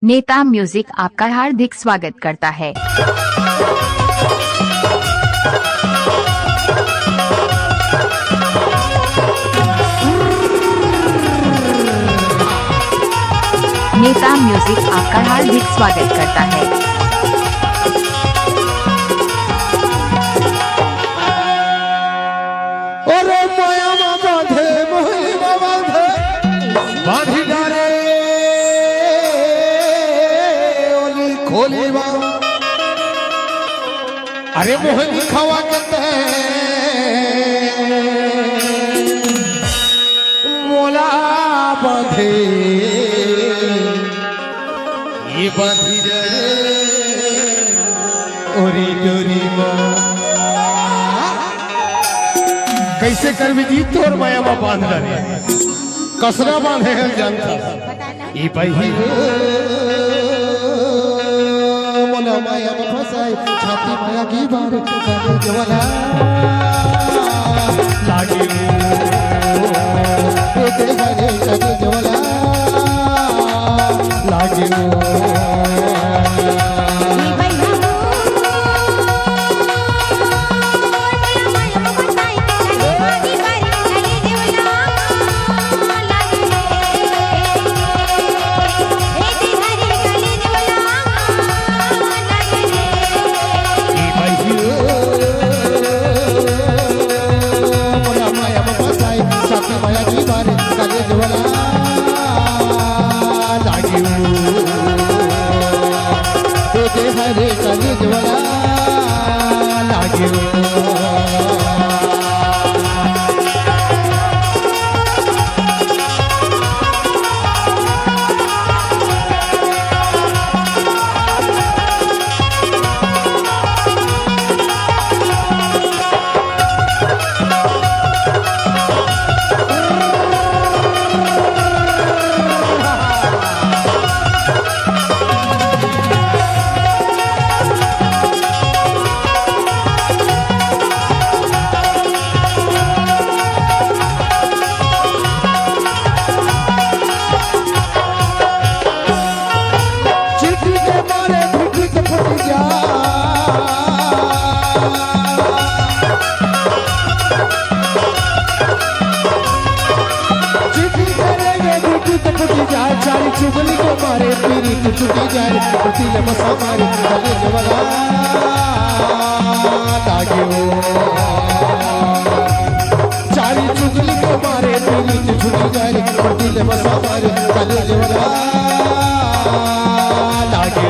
नेता म्यूजिक आपका हार्दिक स्वागत करता है। नेता म्यूजिक आपका हार्दिक स्वागत करता है। अरे माया बांधे मोहिमा बांधे बांधी डारे ओली खोली बा अरे मोहिनी खवा के मोला बांधे ये बांधी डारे ओरी डोरी बा कैसे कर भी जी तोर माया में बांध रहे कसरा बांधे है जानता ई बही मोला माया में फसाई छाती माया की बार कर जवाला लागे ओ तेरे बारे कर जवाला लागे हरे कलेज वाला लागे चारी चुगली को मारे पीरी की चुकी जाए दिल मसा मारे गले जवाला लागे चारी चुगली को मारे पीरी की चुकी जाए दिल मसा मारे गले जवाला लागे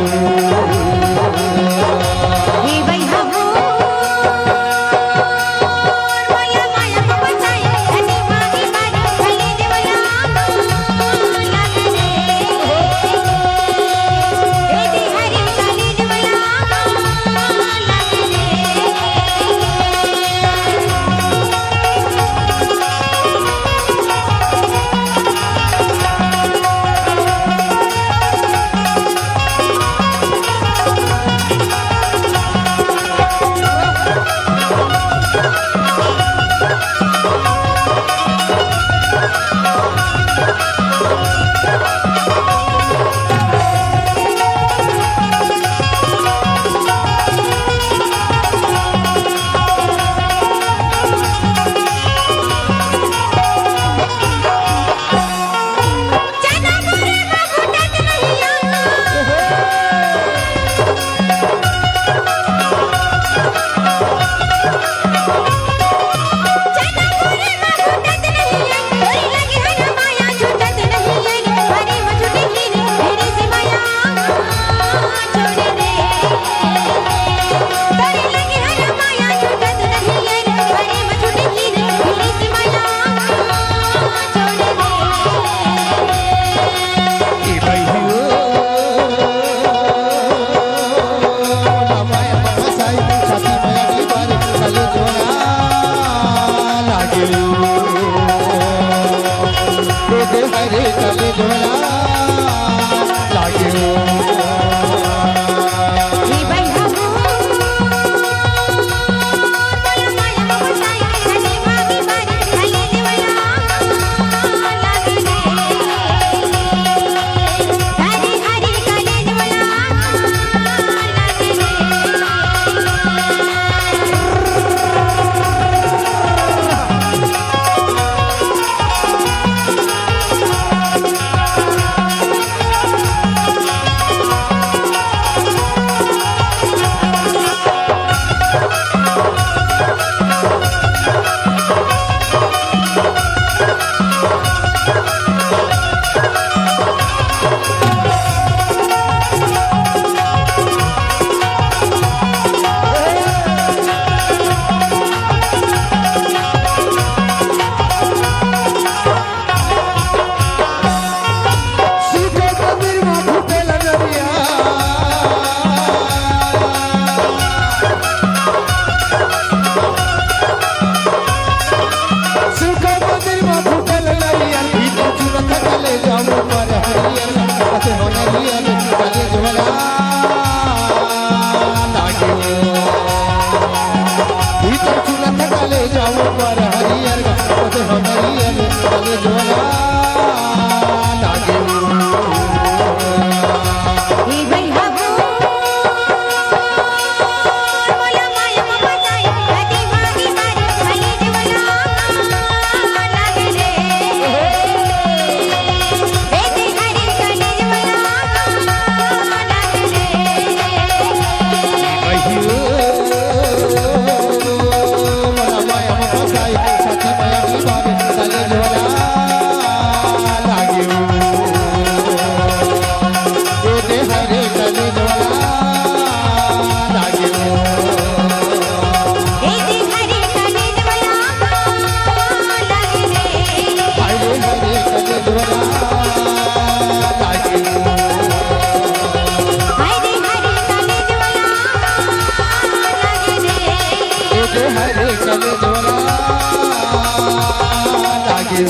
हरे कल झोला लागे।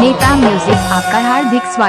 नेता म्यूजिक आपका हार्दिक स्वागत।